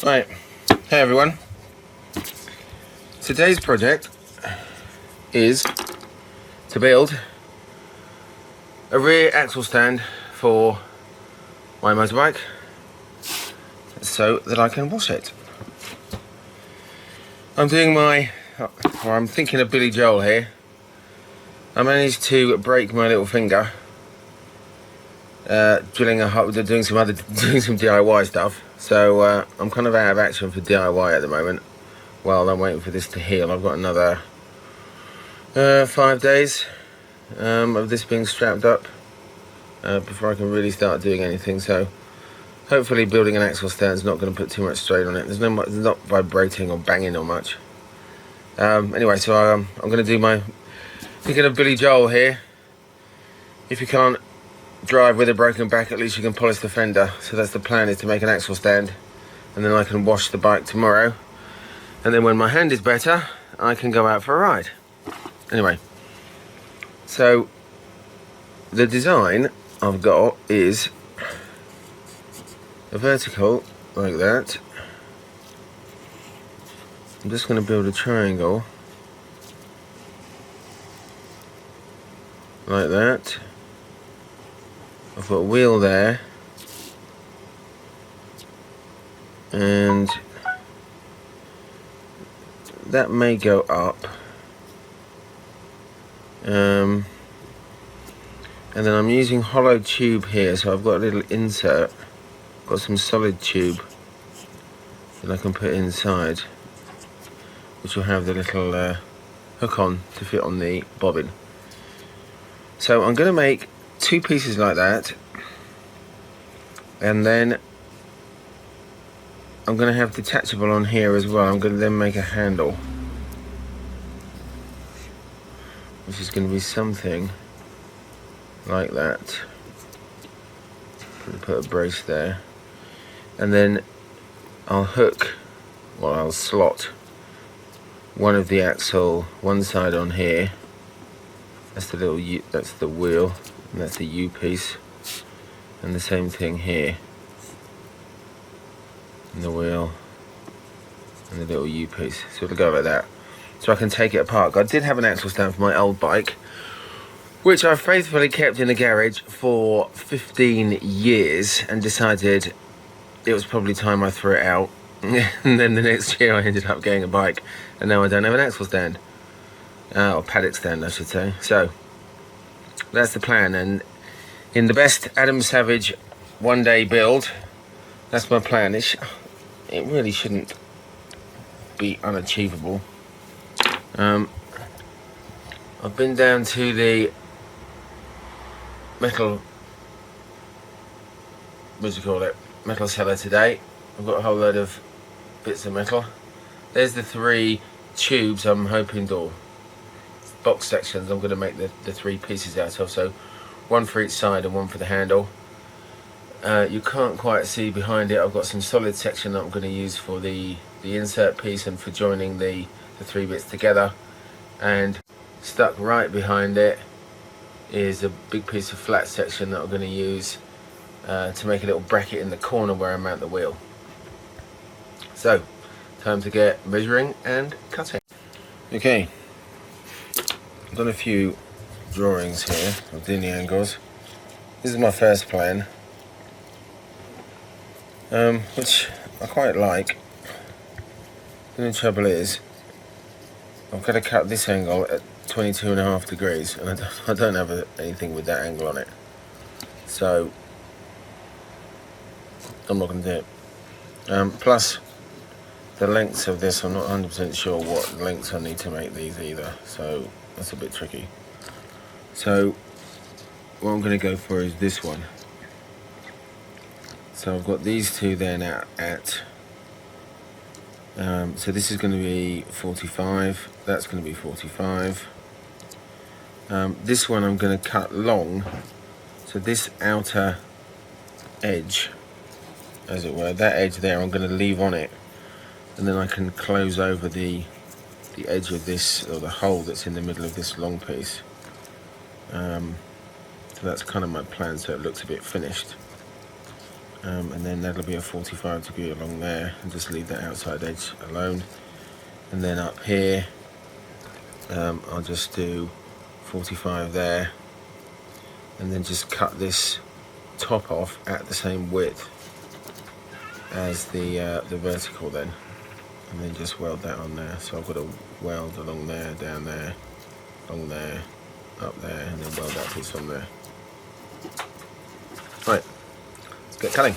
Right, hey everyone. Today's project is to build a rear axle stand for my motorbike so that I can wash it. I'm thinking of Billy Joel here. I managed to break my little finger drilling a hole, doing some DIY stuff. So I'm kind of out of action for DIY at the moment. While I'm waiting for this to heal, I've got another 5 days of this being strapped up before I can really start doing anything. So hopefully building an axle stand is not going to put too much strain on it. There's not vibrating or banging or much. Anyway, so I'm going to do my thinking of Billy Joel here. If you can't drive with a broken back, at least you can polish the fender. So that's the plan, is to make an axle stand, and then I can wash the bike tomorrow, and then when my hand is better I can go out for a ride. Anyway, so the design I've got is a vertical like that. I'm just going to build a triangle like that. I've got a wheel there, and that may go up, and then I'm using hollow tube here, so I've got a little insert, got some solid tube that I can put inside, which will have the little hook on to fit on the bobbin. So I'm going to make 2 pieces like that, and then I'm going to have detachable on here as well. I'm going to then make a handle, which is going to be something like that. Put a brace there, and then I'll slot one of the axle one side on here. That's the little U, that's the wheel, and that's the U piece, and the same thing here, and the wheel and the little U piece. So it'll go like that, so I can take it apart. I did have an axle stand for my old bike, which I faithfully kept in the garage for 15 years, and decided it was probably time I threw it out. And then the next year I ended up getting a bike, and now I don't have an axle stand, or paddock stand I should say. So that's the plan, and in the best Adam Savage one day build, that's my plan. It really shouldn't be unachievable. I've been down to the metal seller today. I've got a whole load of bits of metal. There's the 3 tubes I'm hoping, or box sections I'm going to make the 3 pieces out of, so 1 for each side and 1 for the handle. You can't quite see behind it. I've got some solid section that I'm going to use for the insert piece and for joining the 3 bits together, and stuck right behind it is a big piece of flat section that I'm going to use to make a little bracket in the corner where I mount the wheel. So time to get measuring and cutting. Okay, I've done a few drawings here of doing the angles. This is my first plan, which I quite like. The only trouble is I've got to cut this angle at 22.5 degrees, and I don't have anything with that angle on it, so I'm not going to do it. Plus the lengths of this, I'm not 100% sure what lengths I need to make these either, so that's a bit tricky. So what I'm going to go for is this one. So I've got these 2 then at so this is going to be 45, that's going to be 45. This one I'm going to cut long, so this outer edge, as it were, that edge there I'm going to leave on it, and then I can close over the edge of this, or the hole that's in the middle of this long piece. So that's kind of my plan, so it looks a bit finished. and then that'll be a 45 degree along there, and just leave that outside edge alone. And then up here I'll just do 45 there, and then just cut this top off at the same width as the vertical then, and then just weld that on there. So I've got to weld along there, down there, along there, up there, and then weld that piece on there. Right, let's get cutting.